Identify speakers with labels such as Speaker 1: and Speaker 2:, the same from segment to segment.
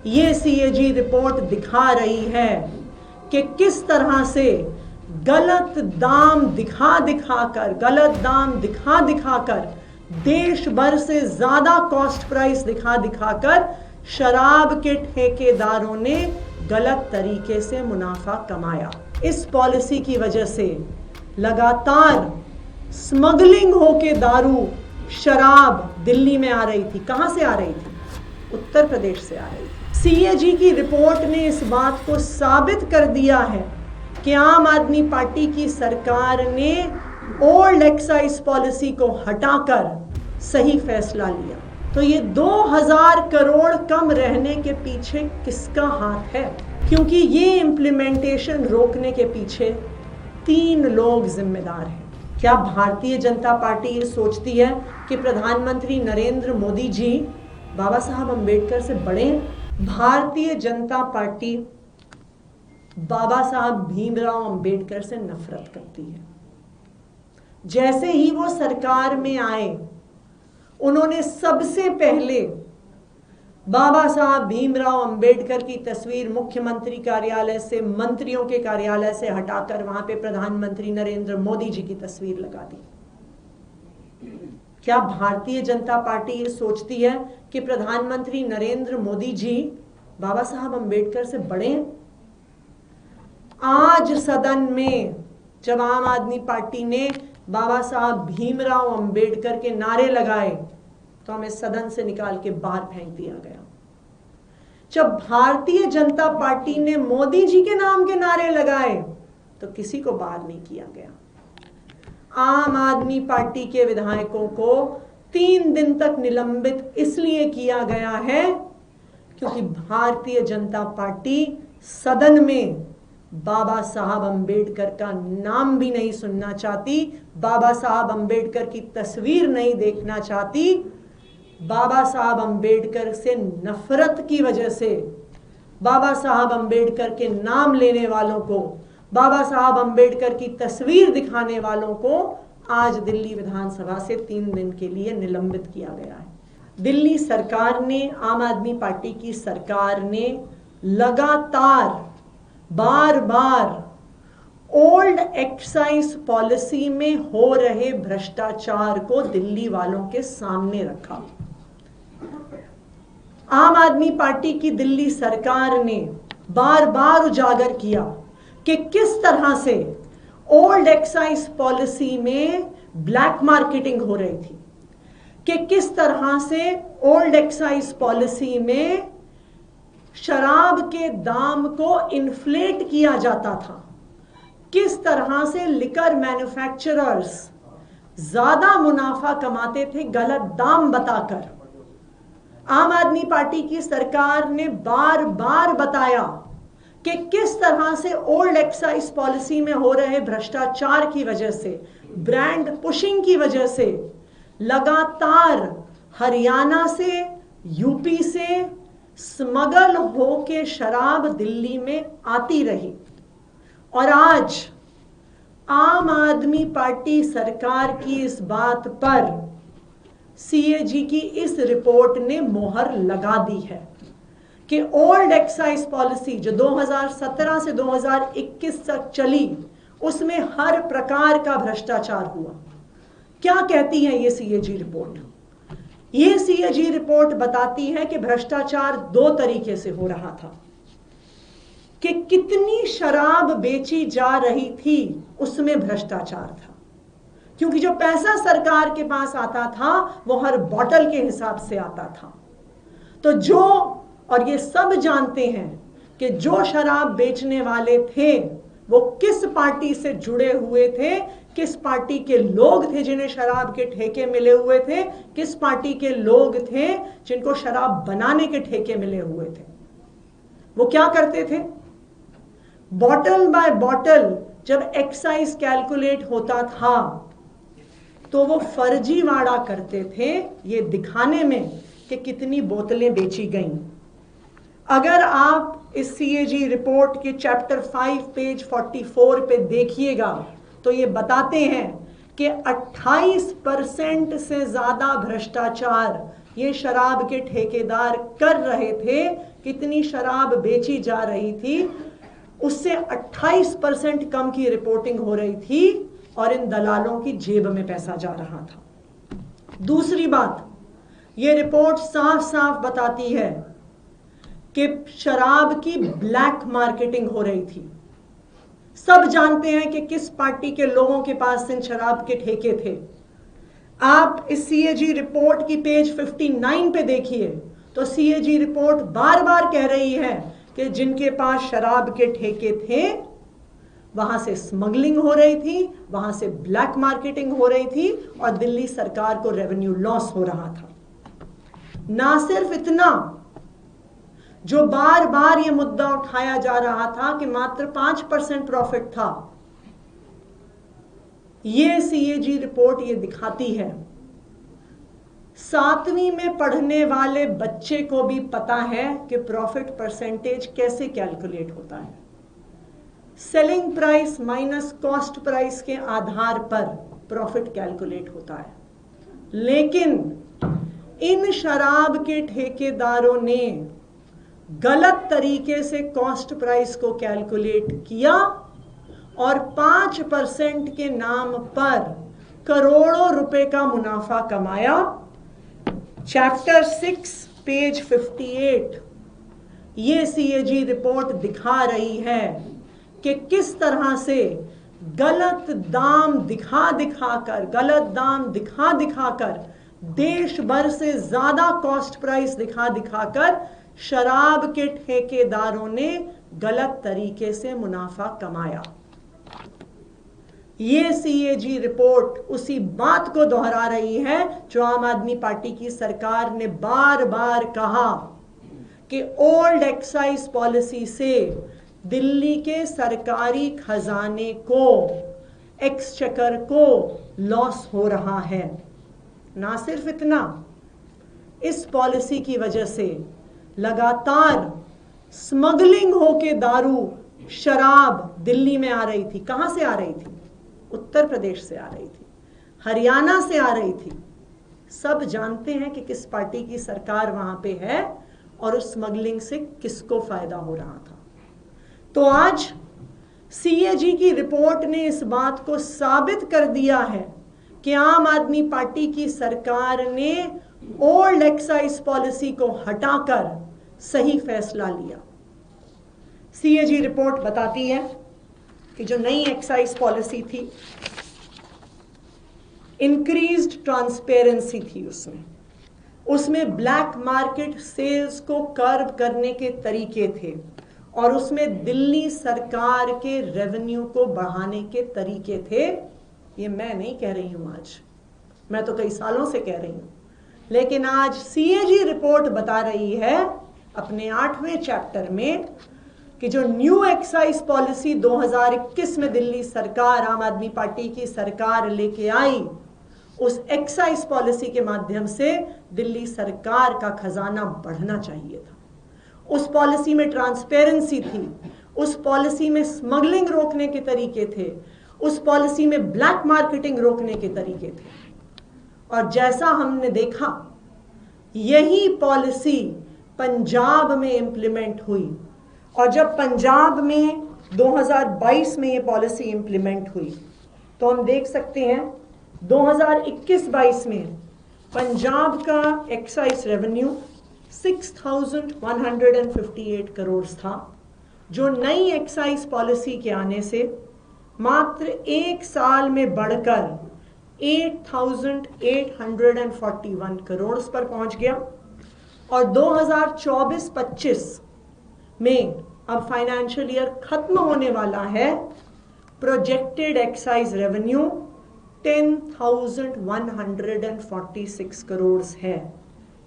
Speaker 1: ये CAG report दिखा रही है कि किस तरह से गलत दाम दिखा कर देश भर से ज्यादा कॉस्ट प्राइस दिखा कर शराब के ठेकेदारों ने गलत तरीके से मुनाफा कमाया। इस पॉलिसी की वजह से लगातार स्मगलिंग होके दारू शराब दिल्ली में आ रही थी। कहां से आ रही थी? उत्तर प्रदेश से आ रही थी। सीएजी की रिपोर्ट ने इस बात को साबित कर दिया है कि आम आदमी पार्टी की सरकार ने ओल्ड एक्साइज पॉलिसी को हटाकर सही फैसला लिया। तो ये 2000 करोड़ कम रहने के पीछे किसका हाथ है? क्योंकि ये इम्प्लीमेंटेशन रोकने के पीछे 3 लोग जिम्मेदार हैं। क्या भारतीय जनता पार्टी ये सोचती है कि प्रधानमंत्री नरेंद्र मोदी जी बाबा साहब अंबेडकर से बड़े हैं? भारतीय जनता पार्टी बाबा साहब भीमराव अंबेडकर से नफरत करती है। जैसे ही वो सरकार में आए, उन्होंने सबसे पहले बाबा साहब भीमराव अंबेडकर की तस्वीर मुख्यमंत्री कार्यालय से, मंत्रियों के कार्यालय से हटाकर वहां पे प्रधानमंत्री नरेंद्र मोदी जी की तस्वीर लगा दी। क्या भारतीय जनता पार्टी ये सोचती है कि प्रधानमंत्री नरेंद्र मोदी जी बाबा साहब अंबेडकर से बड़े हैं? आज सदन में जब आम आदमी पार्टी ने बाबा साहब भीमराव अंबेडकर के नारे लगाए तो हमें सदन से निकाल के बाहर फेंक दिया गया। जब भारतीय जनता पार्टी ने मोदी जी के नाम के नारे लगाए तो किसी को बाहर नहीं किया गया। आम आदमी पार्टी के विधायकों को 3 दिन तक निलंबित इसलिए किया गया है क्योंकि भारतीय जनता पार्टी सदन में बाबा साहब अंबेडकर का नाम भी नहीं सुनना चाहती, बाबा साहब अंबेडकर की तस्वीर नहीं देखना चाहती। बाबा साहब अंबेडकर से नफरत की वजह से बाबा साहब अंबेडकर के नाम लेने वालों को, बाबा साहब अंबेडकर की तस्वीर दिखाने वालों को आज दिल्ली विधानसभा से 3 दिन के लिए निलंबित किया गया है। दिल्ली सरकार ने, आम आदमी पार्टी की सरकार ने लगातार बार बार ओल्ड एक्साइज पॉलिसी में हो रहे भ्रष्टाचार को दिल्ली वालों के सामने रखा। आम आदमी पार्टी की दिल्ली सरकार ने बार बार उजागर किया कि किस तरह से ओल्ड एक्साइज पॉलिसी में ब्लैक मार्केटिंग हो रही थी, कि किस तरह से ओल्ड एक्साइज पॉलिसी में शराब के दाम को इन्फ्लेट किया जाता था, किस तरह से लिकर मैन्युफैक्चरर्स ज्यादा मुनाफा कमाते थे गलत दाम बताकर। आम आदमी पार्टी की सरकार ने बार बार बताया कि किस तरह से ओल्ड एक्साइज पॉलिसी में हो रहे भ्रष्टाचार की वजह से, ब्रांड पुशिंग की वजह से लगातार हरियाणा से, यूपी से स्मगल होके शराब दिल्ली में आती रही। और आज आम आदमी पार्टी सरकार की इस बात पर सीएजी की इस रिपोर्ट ने मोहर लगा दी है कि ओल्ड एक्साइज पॉलिसी जो 2017 से 2021 तक चली, उसमें हर प्रकार का भ्रष्टाचार हुआ। क्या कहती है ये सीएजी रिपोर्ट? ये सीएजी रिपोर्ट बताती है कि भ्रष्टाचार 2 तरीके से हो रहा था, कि कितनी शराब बेची जा रही थी उसमें भ्रष्टाचार था, क्योंकि जो पैसा सरकार के पास आता था वो हर बोतल के हिसाब से आता था। तो जो, और ये सब जानते हैं कि जो शराब बेचने वाले थे वो किस पार्टी से जुड़े हुए थे, किस पार्टी के लोग थे जिन्हें शराब के ठेके मिले हुए थे, किस पार्टी के लोग थे जिनको शराब बनाने के ठेके मिले हुए थे। वो क्या करते थे? बॉटल बाय बॉटल जब एक्साइज कैलकुलेट होता था तो वो फर्जीवाड़ा करते थे ये दिखाने में कि कितनी बोतलें बेची गईं। अगर आप इस सीएजी रिपोर्ट के चैप्टर 5 पेज 44 पे देखिएगा तो ये बताते हैं कि 28% से ज्यादा भ्रष्टाचार ये शराब के ठेकेदार कर रहे थे, कितनी शराब बेची जा रही थी, उससे 28% कम की रिपोर्टिंग हो रही थी और इन दलालों की जेब में पैसा जा रहा था। दूसरी बात, ये रिपोर्ट साफ साफ बताती है कि शराब की ब्लैक मार्केटिंग हो रही थी। सब जानते हैं कि किस पार्टी के लोगों के पास इन शराब के ठेके थे। आप इस सीएजी रिपोर्ट की पेज 59 पे देखिए तो सीएजी रिपोर्ट बार बार कह रही है कि जिनके पास शराब के ठेके थे वहां से स्मगलिंग हो रही थी, वहां से ब्लैक मार्केटिंग हो रही थी और दिल्ली सरकार को रेवेन्यू लॉस हो रहा था। ना सिर्फ इतना, जो बार बार यह मुद्दा उठाया जा रहा था कि मात्र 5% प्रॉफिट था, यह सीएजी रिपोर्ट ये दिखाती है 7वीं में पढ़ने वाले बच्चे को भी पता है कि प्रॉफिट परसेंटेज कैसे कैलकुलेट होता है। Selling price minus cost price के आधार पर प्रॉफिट कैलकुलेट होता है। लेकिन इन शराब के ठेकेदारों ने गलत तरीके से कॉस्ट प्राइस को कैलकुलेट किया और 5% के नाम पर करोड़ों रुपए का मुनाफा कमाया। चैप्टर 6 पेज 58 ये सीएजी रिपोर्ट दिखा रही है कि किस तरह से गलत दाम दिखा कर देश भर से ज्यादा कॉस्ट प्राइस दिखाकर शराब के ठेकेदारों ने गलत तरीके से मुनाफा कमाया। ये सीएजी रिपोर्ट उसी बात को दोहरा रही है जो आम आदमी पार्टी की सरकार ने बार बार कहा कि ओल्ड एक्साइज पॉलिसी से दिल्ली के सरकारी खजाने को, एक्सचेकर को लॉस हो रहा है। ना सिर्फ इतना, इस पॉलिसी की वजह से लगातार स्मगलिंग होके दारू, शराब दिल्ली में आ रही थी। कहां से आ रही थी? उत्तर प्रदेश से आ रही थी, हरियाणा से आ रही थी। सब जानते हैं कि किस पार्टी की सरकार वहां पे है और उस स्मगलिंग से किसको फायदा हो रहा था। तो आज सीएजी की रिपोर्ट ने इस बात को साबित कर दिया है कि आम आदमी पार्टी की सरकार ने ओल्ड एक्साइज पॉलिसी को हटाकर सही फैसला लिया। सीएजी रिपोर्ट बताती है कि जो नई एक्साइज पॉलिसी थी, इंक्रीज्ड ट्रांसपेरेंसी थी, उसमें ब्लैक मार्केट सेल्स को कर्व करने के तरीके थे और उसमें दिल्ली सरकार के रेवेन्यू को बढ़ाने के तरीके थे। ये मैं नहीं कह रही हूं, आज मैं तो कई सालों से कह रही हूं, लेकिन आज सीएजी रिपोर्ट बता रही है अपने 8वें चैप्टर में कि जो न्यू एक्साइज पॉलिसी 2021 में दिल्ली सरकार, आम आदमी पार्टी की सरकार लेके आई, उस एक्साइज पॉलिसी के माध्यम से दिल्ली सरकार का खजाना बढ़ना चाहिए था। उस पॉलिसी में ट्रांसपेरेंसी थी, उस पॉलिसी में स्मगलिंग रोकने के तरीके थे, उस पॉलिसी में ब्लैक मार्केटिंग रोकने के तरीके थे। और जैसा हमने देखा, यही पॉलिसी पंजाब में इंप्लीमेंट हुई और जब पंजाब में 2022 में ये पॉलिसी इंप्लीमेंट हुई तो हम देख सकते हैं 2021-22 में पंजाब का एक्साइज रेवेन्यू 6,158 करोड़ था, जो नई एक्साइज पॉलिसी के आने से मात्र एक साल में बढ़कर 8,841 करोड़ पर पहुंच गया। और 2024-25 में अब फाइनेंशियल ईयर खत्म होने वाला है, प्रोजेक्टेड एक्साइज रेवेन्यू 10,146 करोड़ है।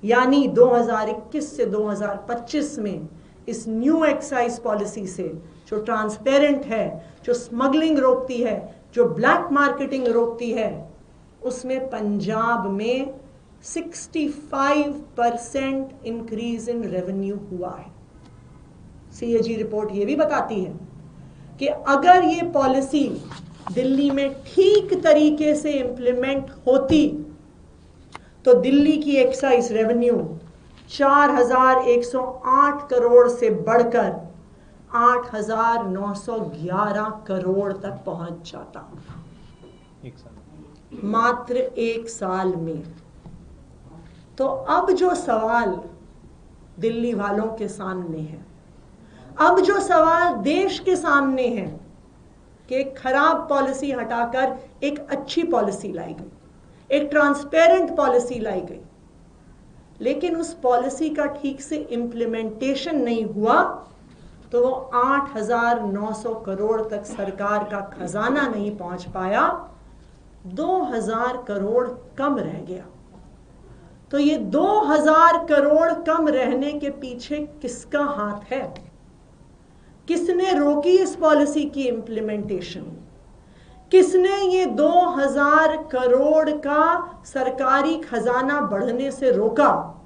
Speaker 1: यानी 2021 से 2025 में इस न्यू एक्साइज पॉलिसी से, जो ट्रांसपेरेंट है, जो स्मगलिंग रोकती है, जो ब्लैक मार्केटिंग रोकती है, उसमें पंजाब में 65% इंक्रीज इन रेवेन्यू हुआ है। सीएजी रिपोर्ट यह भी बताती है कि अगर ये पॉलिसी दिल्ली में ठीक तरीके से इंप्लीमेंट होती तो दिल्ली की एक्साइज रेवेन्यू 4,108 करोड़ से बढ़कर 8,911 करोड़ तक पहुंच जाता, मात्र एक साल में। तो अब जो सवाल दिल्ली वालों के सामने है, अब जो सवाल देश के सामने है कि खराब पॉलिसी हटाकर एक अच्छी पॉलिसी लाई गई, एक ट्रांसपेरेंट पॉलिसी लाई गई, लेकिन उस पॉलिसी का ठीक से इम्प्लीमेंटेशन नहीं हुआ, तो वो 8,900 करोड़ तक सरकार का खजाना नहीं पहुंच पाया, 2,000 करोड़ कम रह गया। तो ये 2,000 करोड़ कम रहने के पीछे किसका हाथ है? किसने रोकी इस पॉलिसी की इम्प्लीमेंटेशन? किसने ये 2,000 करोड़ का सरकारी खजाना बढ़ने से रोका?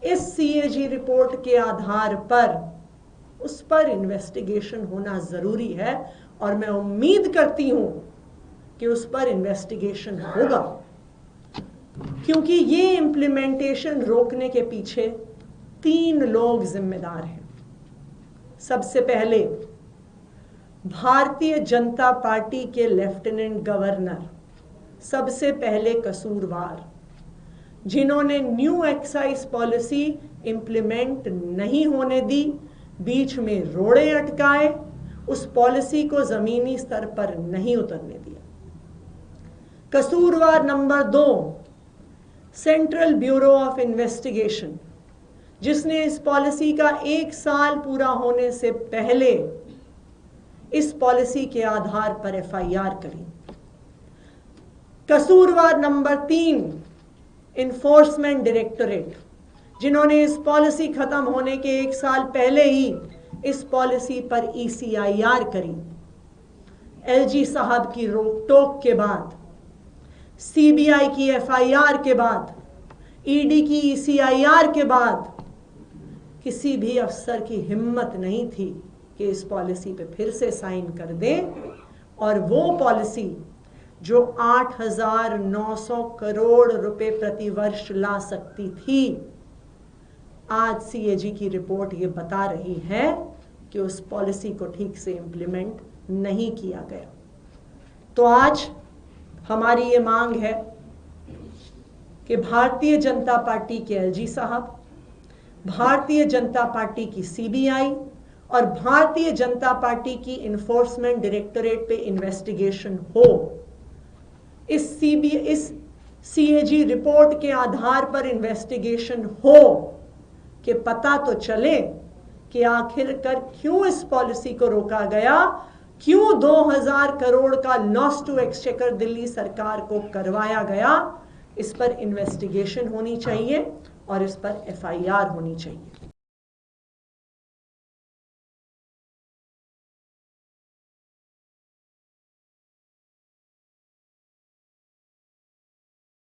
Speaker 1: इस सीएजी रिपोर्ट के आधार पर उस पर इन्वेस्टिगेशन होना जरूरी है और मैं उम्मीद करती हूं कि उस पर इन्वेस्टिगेशन होगा, क्योंकि ये इम्प्लीमेंटेशन रोकने के पीछे 3 लोग जिम्मेदार हैं। सबसे पहले भारतीय जनता पार्टी के लेफ्टिनेंट गवर्नर सबसे पहले कसूरवार, जिन्होंने न्यू एक्साइज पॉलिसी इंप्लीमेंट नहीं होने दी, बीच में रोड़े अटकाए, उस पॉलिसी को जमीनी स्तर पर नहीं उतरने दिया। कसूरवार number 2 central bureau of investigation, जिसने इस पॉलिसी का 1 साल पूरा होने से पहले इस पॉलिसी के आधार पर एफआईआर करी। कसूरवार नंबर 3 इन्फोर्समेंट डायरेक्टोरेट, जिन्होंने इस पॉलिसी खत्म होने के 1 साल पहले ही इस पॉलिसी पर ईसीआईआर करी। एलजी साहब की रोक टोक के बाद, सीबीआई की एफआईआर के बाद, ईडी की ईसीआईआर के बाद किसी भी अफसर की हिम्मत नहीं थी कि इस पॉलिसी पे फिर से साइन कर दें, और वो पॉलिसी जो 8,900 करोड़ रुपए प्रति वर्ष ला सकती थी, आज सीएजी की रिपोर्ट ये बता रही है कि उस पॉलिसी को ठीक से इंप्लीमेंट नहीं किया गया। तो आज हमारी ये मांग है कि भारतीय जनता पार्टी के एलजी साहब, भारतीय जनता पार्टी की सीबीआई और भारतीय जनता पार्टी की इन्फोर्समेंट डायरेक्टोरेट पे इन्वेस्टिगेशन हो। इस सीएजी रिपोर्ट के आधार पर इन्वेस्टिगेशन हो कि पता तो चले कि आखिरकार क्यों इस पॉलिसी को रोका गया, क्यों 2,000 करोड़ का लॉस टू एक्सचेकर दिल्ली सरकार को करवाया गया। इस पर इन्वेस्टिगेशन होनी चाहिए और इस पर एफआईआर होनी चाहिए।